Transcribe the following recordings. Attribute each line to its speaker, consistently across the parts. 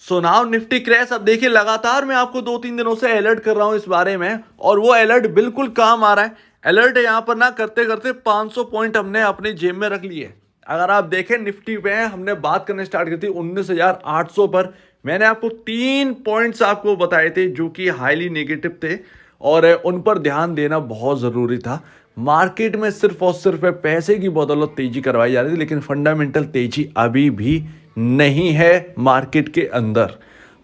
Speaker 1: So now Nifty crash. अब देखिए लगातार मैं आपको 2-3 दिनों से अलर्ट कर रहा हूं इस बारे में और वो अलर्ट बिल्कुल काम आ रहा है। अलर्ट यहां पर ना करते करते 500 पॉइंट हमने अपनी जेब में रख लिए। अगर आप देखें निफ्टी पे हमने बात करने स्टार्ट की थी 19,800 पर। मैंने आपको 3 पॉइंट्स आपको बताए थे जो कि हाईली नेगेटिव थे और उन पर ध्यान देना बहुत जरूरी था। मार्केट में सिर्फ और सिर्फ पैसे की बदौलत तेजी करवाई जा रही थी, लेकिन फंडामेंटल तेजी अभी भी नहीं है मार्केट के अंदर।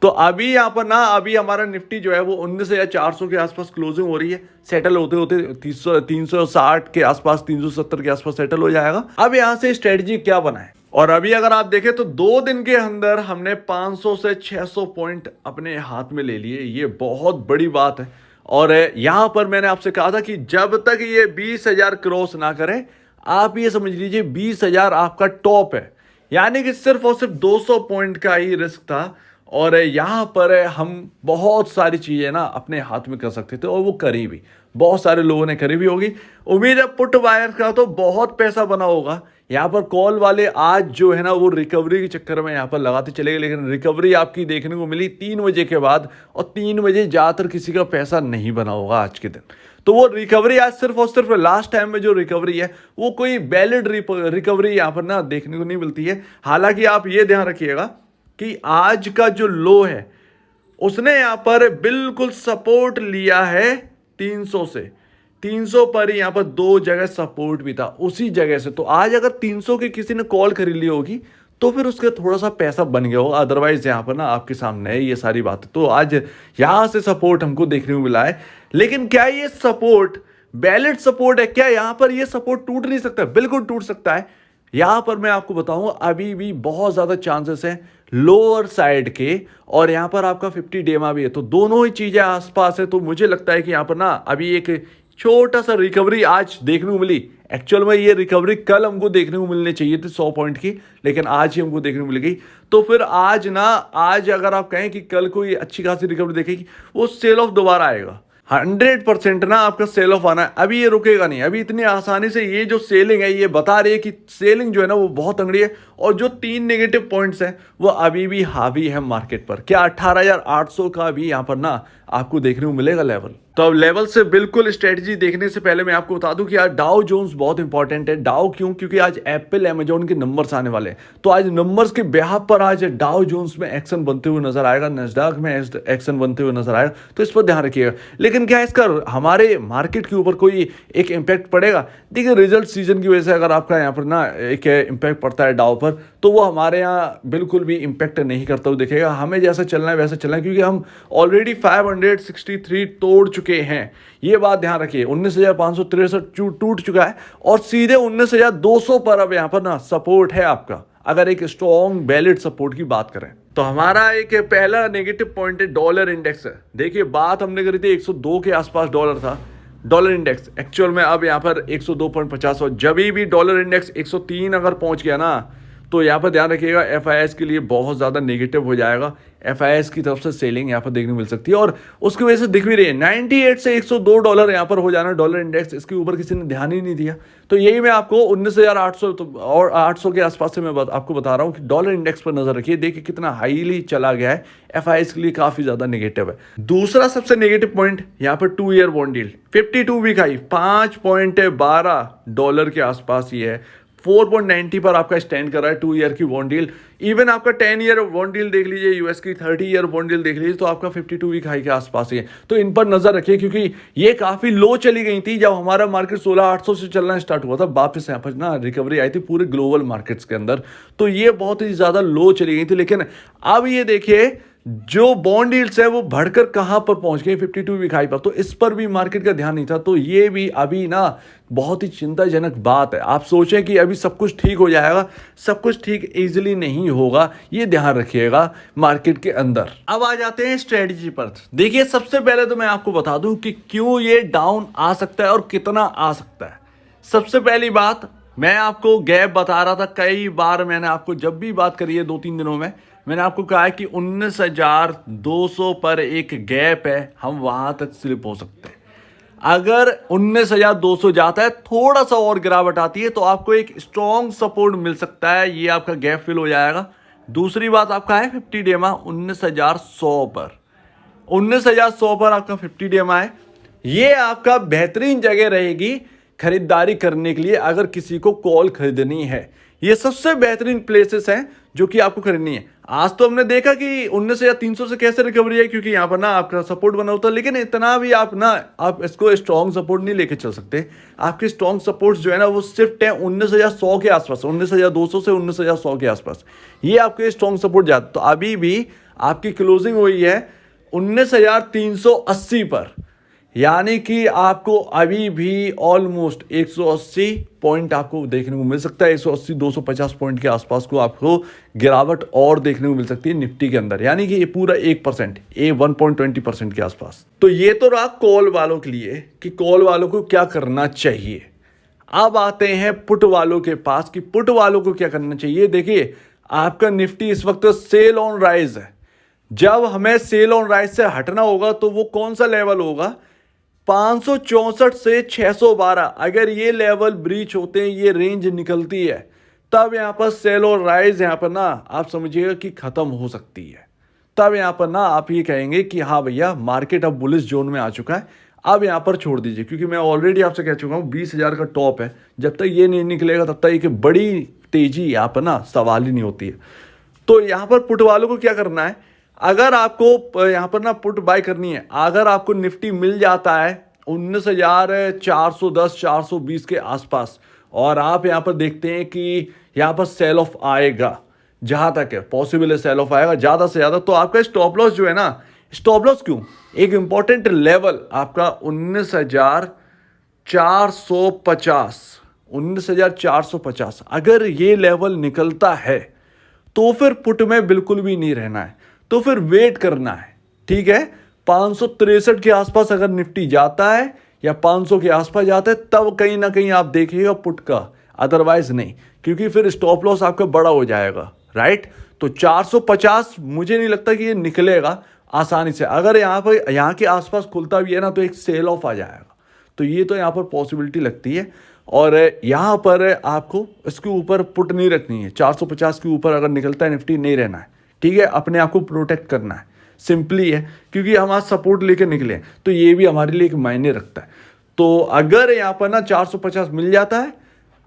Speaker 1: तो अभी यहाँ पर ना अभी हमारा निफ्टी जो है वो 19,400 के आसपास क्लोजिंग हो रही है। सेटल होते होते 360 के आसपास, 370 के आसपास सेटल हो जाएगा। अब यहाँ से स्ट्रेटजी क्या बनाए, और अभी अगर आप देखें तो 2 दिन के अंदर हमने 500 से 600 पॉइंट अपने हाथ में ले लिए। ये बहुत बड़ी बात है। और यहां पर मैंने आपसे कहा था कि जब तक ये 20,000 क्रॉस ना करें, आप ये समझ लीजिए 20,000 आपका टॉप है। यानी कि सिर्फ और सिर्फ 200 पॉइंट का ही रिस्क था और यहां पर हम बहुत सारी चीजें ना अपने हाथ में कर सकते थे और वो करी भी। बहुत सारे लोगों ने करी भी होगी। उम्मीद है पुट वायर का तो बहुत पैसा बना होगा। यहाँ पर कॉल वाले आज जो है ना वो रिकवरी के चक्कर में यहाँ पर लगाते चले गए, लेकिन रिकवरी आपकी देखने को मिली 3 बजे के बाद और 3 बजे ज़्यादातर किसी का पैसा नहीं बना होगा आज के दिन। तो वो रिकवरी आज सिर्फ और सिर्फ लास्ट टाइम में जो रिकवरी है वो कोई वैलिड रिकवरी यहाँ पर ना देखने को नहीं मिलती है। हालांकि आप ये ध्यान रखिएगा कि आज का जो लो है उसने यहां पर बिल्कुल सपोर्ट लिया है 300 से। 300 पर ही यहां पर 2 जगह सपोर्ट भी था उसी जगह से। तो आज अगर 300 की किसी ने कॉल खरीद ली होगी तो फिर उसका थोड़ा सा पैसा बन गया होगा। अदरवाइज यहां पर ना आपके सामने है ये सारी बातें। तो आज यहां से सपोर्ट हमको देखने को मिला है, लेकिन क्या ये सपोर्ट वैलिड सपोर्ट है? क्या यहां पर ये सपोर्ट टूट नहीं सकता? बिल्कुल टूट सकता है। यहां पर मैं आपको बताऊं अभी भी बहुत ज्यादा चांसेस हैं लोअर साइड के, और यहां पर आपका 50 डेमा भी है। तो दोनों ही चीजें आसपास है। तो मुझे लगता है कि यहां पर ना अभी एक छोटा सा रिकवरी आज देखने को मिली। एक्चुअल में ये रिकवरी कल हमको देखने को मिलनी चाहिए थी 100 पॉइंट की, लेकिन आज ही हमको देखने को मिल गई। तो फिर आज अगर आप कहें कि कल कोई अच्छी खासी रिकवरी देखेगी, वो सेल ऑफ दोबारा आएगा 100% ना आपका सेल ऑफ आना है। अभी ये रुकेगा नहीं। अभी इतनी आसानी से ये जो सेलिंग है ये बता रही है कि सेलिंग जो है ना वो बहुत तंगड़ी है, और जो 3 नेगेटिव पॉइंट्स हैं वो अभी भी हावी है मार्केट पर। क्या 18,800 का भी यहां पर ना आपको देखने को मिलेगा लेवल? तो अब लेवल से बिल्कुल स्ट्रेटजी देखने से पहले मैं आपको बता दूं कि आज डाउ जोन्स बहुत इंपॉर्टेंट है। डाउ क्यों? क्योंकि आज एप्पल अमेजोन के नंबर्स आने वाले हैं। तो आज नंबर्स के बिहाफ पर आज डाउ जोन्स में एक्शन बनते हुए नजर आएगा, नैस्डैक में एक्शन बनते हुए नजर आएगा। तो इस पर ध्यान रखिएगा। लेकिन क्या इसका हमारे मार्केट के ऊपर कोई एक इम्पैक्ट पड़ेगा? देखिए रिजल्ट सीजन की वजह से अगर आपका यहाँ पर ना एक इम्पैक्ट पड़ता है डाउ पर, तो वो हमारे यहाँ बिल्कुल भी इम्पैक्ट नहीं करता हुआ दिखेगा। हमें जैसा चलना है वैसा चलना है, क्योंकि हम ऑलरेडी 563 तोड़ चुके हैं। ये बात ध्यान रखिए। 19,563 टूट चुका है और सीधे 19,200 पर अब यहाँ पर ना सपोर्ट है आपका, अगर एक स्ट्रॉन्ग वैलिड सपोर्ट की बात करें। तो हमारा एक पहला नेगेटिव पॉइंट है डॉलर इंडेक्स है। देखिए बात हमने करी थी 102 के आसपास डॉलर था डॉलर इंडेक्स। एक्चुअल में अब यहाँ पर 102.50, और जब भी डॉलर इंडेक्स 103 अगर पहुंच गया ना, तो यहाँ पर ध्यान रखिएगा एफआईएस के लिए बहुत ज़्यादा नेगेटिव हो जाएगा। एफआईएस की तरफ से सेलिंग यहाँ पर देखने को मिल सकती है, और उसकी वजह से दिख भी रही है 98 से 102 डॉलर यहाँ पर हो जाना डॉलर इंडेक्स। इसके ऊपर किसी ने ध्यान ही नहीं दिया। तो यही मैं आपको 19,800 और 800 के आसपास से मैं आपको बता रहा हूँ कि डॉलर इंडेक्स पर नजर रखिए। देखिए कितना हाईली चला गया है। एफआईएस के लिए काफी ज्यादा नेगेटिव है। दूसरा सबसे नेगेटिव पॉइंट यहाँ पर 2 year bond deal 52 week high 5.12 dollar के आसपास ही है। 4.90 पर आपका स्टैंड कर रहा है 2 ईयर की बॉन्ड डील। इवन आपका 10 ईयर बॉन्ड डील देख लीजिए, यूएस की 30 ईयर बॉन्ड डील देख लीजिए, तो आपका 52 वीक हाई के आसपास ही है। तो इन पर नजर रखिए, क्योंकि ये काफी लो चली गई थी जब हमारा मार्केट 16,800 से चलना स्टार्ट हुआ था। वापस यहाँ पर ना रिकवरी आई थी पूरे ग्लोबल मार्केट्स के अंदर। तो ये बहुत ही ज्यादा लो चली गई थी, लेकिन अब ये देखिए जो बॉन्ड यील्ड्स है वो बढ़कर कहां पर पहुंच गई 52 वीक हाई पर। तो इस पर भी मार्केट का ध्यान नहीं था। तो ये भी अभी ना बहुत ही चिंताजनक बात है। आप सोचें कि अभी सब कुछ ठीक हो जाएगा, सब कुछ ठीक इजीली नहीं होगा। ये ध्यान रखिएगा मार्केट के अंदर। अब आ जाते हैं स्ट्रेटजी पर। देखिए सबसे पहले तो मैं आपको बता दूं कि क्यों ये डाउन आ सकता है और कितना आ सकता है। सबसे पहली बात, मैं आपको गैप बता रहा था कई बार। मैंने आपको जब भी बात करी है 2-3 दिनों में, मैंने आपको कहा है कि 19,200 पर एक गैप है, हम वहां तक स्लिप हो सकते हैं। अगर 19,200 जाता है, थोड़ा सा और गिरावट आती है, तो आपको एक स्ट्रॉन्ग सपोर्ट मिल सकता है। ये आपका गैप फिल हो जाएगा दूसरी बात आपका है 50 DMA 19,100 पर, 19,100 पर आपका 50 DMA है। ये आपका बेहतरीन जगह रहेगी खरीदारी करने के लिए अगर किसी को कॉल खरीदनी है। ये सबसे बेहतरीन प्लेसेस हैं जो कि आपको खरीदनी है। आज तो हमने देखा कि 19,300 से कैसे रिकवरी है, क्योंकि यहाँ पर ना आपका सपोर्ट बना होता है, लेकिन इतना भी आप इसको स्ट्रॉन्ग सपोर्ट नहीं लेके चल सकते। आपके स्ट्रॉन्ग सपोर्ट जो है ना वो शिफ्ट है 19,100 के आसपास, 19,200 से 19,100 के आसपास, ये आपके स्ट्रॉन्ग सपोर्ट जाते। तो अभी भी आपकी क्लोजिंग हुई है 19,380 पर, यानी कि आपको अभी भी ऑलमोस्ट 180 पॉइंट आपको देखने को मिल सकता है। 180-250 पॉइंट के आसपास को आपको गिरावट और देखने को मिल सकती है निफ्टी के अंदर, यानी कि ये पूरा 1%, 1.20% के आसपास। तो ये तो रहा कॉल वालों के लिए कि कॉल वालों को क्या करना चाहिए। अब आते हैं पुट वालों के पास कि पुट वालों को क्या करना चाहिए। देखिए, आपका निफ्टी इस वक्त सेल ऑन राइज है। जब हमें सेल ऑन राइज से हटना होगा तो वो कौन सा लेवल होगा, 564 से 612। अगर ये लेवल ब्रीच होते हैं, ये रेंज निकलती है, तब यहां पर सेल और राइज यहां पर ना आप समझिएगा कि खत्म हो सकती है। तब यहां पर ना आप ये कहेंगे कि हाँ भैया मार्केट अब बुलिश जोन में आ चुका है, अब यहां पर छोड़ दीजिए। क्योंकि मैं ऑलरेडी आपसे कह चुका हूं 20,000 का टॉप है, जब तक ये नहीं निकलेगा तब तक एक बड़ी तेजी यहां पर ना सवाल ही नहीं होती है। तो यहां पर पुट वालों को क्या करना है, अगर आपको यहां पर ना पुट बाय करनी है, अगर आपको निफ्टी मिल जाता है 19,410 420 के आसपास, और आप यहां पर देखते हैं कि यहां पर सेल ऑफ आएगा, जहां तक है पॉसिबल है सेल ऑफ आएगा ज्यादा से ज्यादा, तो आपका स्टॉप लॉस जो है ना, स्टॉप लॉस क्यों, एक इंपॉर्टेंट लेवल आपका 19,450 अगर ये लेवल निकलता है तो फिर पुट में बिल्कुल भी नहीं रहना है, तो फिर वेट करना है। ठीक है, 563 के आसपास अगर निफ्टी जाता है या 500 के आसपास जाता है तब कहीं ना कहीं आप देखिएगा पुट का, अदरवाइज नहीं, क्योंकि फिर स्टॉप लॉस आपका बड़ा हो जाएगा। राइट, तो 450 मुझे नहीं लगता कि ये निकलेगा आसानी से। अगर यहाँ के आसपास खुलता भी है ना तो एक सेल ऑफ आ जाएगा, तो ये तो यहाँ पर पॉसिबिलिटी लगती है। और यहाँ पर आपको इसके ऊपर पुट नहीं रखनी है, 450 के ऊपर अगर निकलता है निफ्टी नहीं रहना है। ठीक है, अपने आप को प्रोटेक्ट करना है, सिंपली है, क्योंकि हम आज सपोर्ट लेके निकले हैं तो ये भी हमारे लिए एक मायने रखता है। तो अगर यहाँ पर ना 450 मिल जाता है,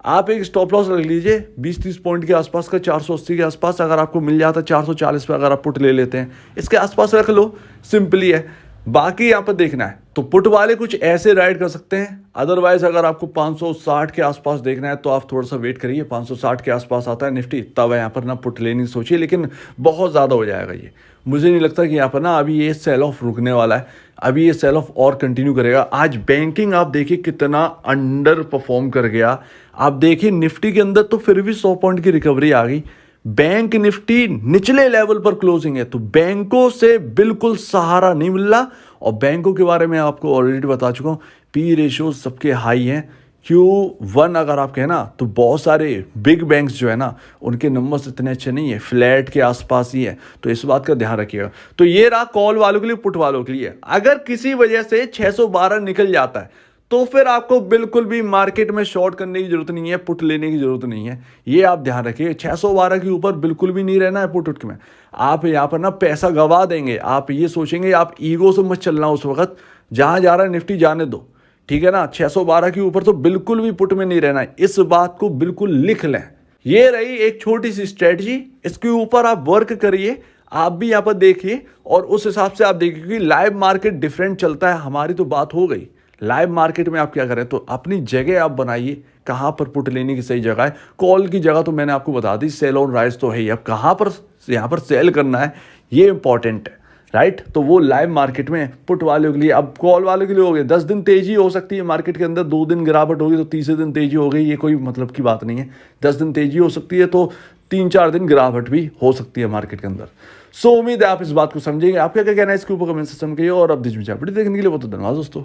Speaker 1: आप एक स्टॉप लॉस रख लीजिए 20-30 पॉइंट के आसपास का, 480 के आसपास अगर आपको मिल जाता है, 440 पे अगर आप पुट ले लेते हैं, इसके आसपास रख लो, सिंपली है। बाकी यहाँ पर देखना है तो पुट वाले कुछ ऐसे राइड कर सकते हैं, अदरवाइज अगर आपको 560 के आसपास देखना है तो आप थोड़ा सा वेट करिए। 560 के आसपास आता है निफ्टी, तब यहाँ पर ना पुट लेने सोचिए, लेकिन बहुत ज़्यादा हो जाएगा ये। मुझे नहीं लगता कि यहाँ पर ना अभी ये सेल ऑफ रुकने वाला है, अभी ये सेल ऑफ और कंटिन्यू करेगा। आज बैंकिंग आप देखिए कितना अंडर परफॉर्म कर गया। आप देखिए निफ्टी के अंदर तो फिर भी 100 पॉइंट की रिकवरी आ गई, बैंक निफ्टी निचले लेवल पर क्लोजिंग है, तो बैंकों से बिल्कुल सहारा नहीं मिल रहा। और बैंकों के बारे में आपको ऑलरेडी बता चुका हूँ, पी रेशियो सबके हाई हैं। Q1 अगर आप कहें ना तो बहुत सारे बिग बैंक्स जो है ना उनके नंबर्स इतने अच्छे नहीं है, फ्लैट के आसपास ही है, तो इस बात का ध्यान रखिएगा। तो ये रहा कॉल वालों के लिए, पुट वालों के लिए। अगर किसी वजह से 612 निकल जाता है तो फिर आपको बिल्कुल भी मार्केट में शॉर्ट करने की जरूरत नहीं है, पुट लेने की जरूरत नहीं है, ये आप ध्यान रखिए। 612 के ऊपर बिल्कुल भी नहीं रहना है पुट उठ में। आप यहाँ पर ना पैसा गवा देंगे, आप ये सोचेंगे, आप ईगो से मत चलना उस वक्त, जहां जा रहा है निफ्टी जाने दो। ठीक है ना, 612 के ऊपर तो बिल्कुल भी पुट में नहीं रहना है, इस बात को बिल्कुल लिख लें। ये रही एक छोटी सी स्ट्रेटजी, इसके ऊपर आप वर्क करिए, आप भी यहाँ पर देखिए और उस हिसाब से आप देखिए कि लाइव मार्केट डिफरेंट चलता है। हमारी तो बात हो गई, लाइव मार्केट में आप क्या करें, तो अपनी जगह आप बनाइए, कहाँ पर पुट लेने की सही जगह है। कॉल की जगह तो मैंने आपको बता दी, सेल ऑन राइज तो है ही, अब कहाँ पर यहाँ पर सेल करना है ये इंपॉर्टेंट है। राइट, तो वो लाइव मार्केट में पुट वालों के लिए। अब कॉल वालों के लिए हो गए, 10 दिन तेजी हो सकती है मार्केट के अंदर, 2 दिन गिरावट होगी तो तीसरे दिन तेजी हो गई, ये कोई मतलब की बात नहीं है। 10 दिन तेजी हो सकती है तो 3-4 दिन गिरावट भी हो सकती है मार्केट के अंदर। सो उम्मीद है आप इस बात को समझेंगे। आपका क्या कहना है इसके ऊपर कमेंट सेक्शन में कहिए, और अब देखने के लिए बहुत धन्यवाद दोस्तों।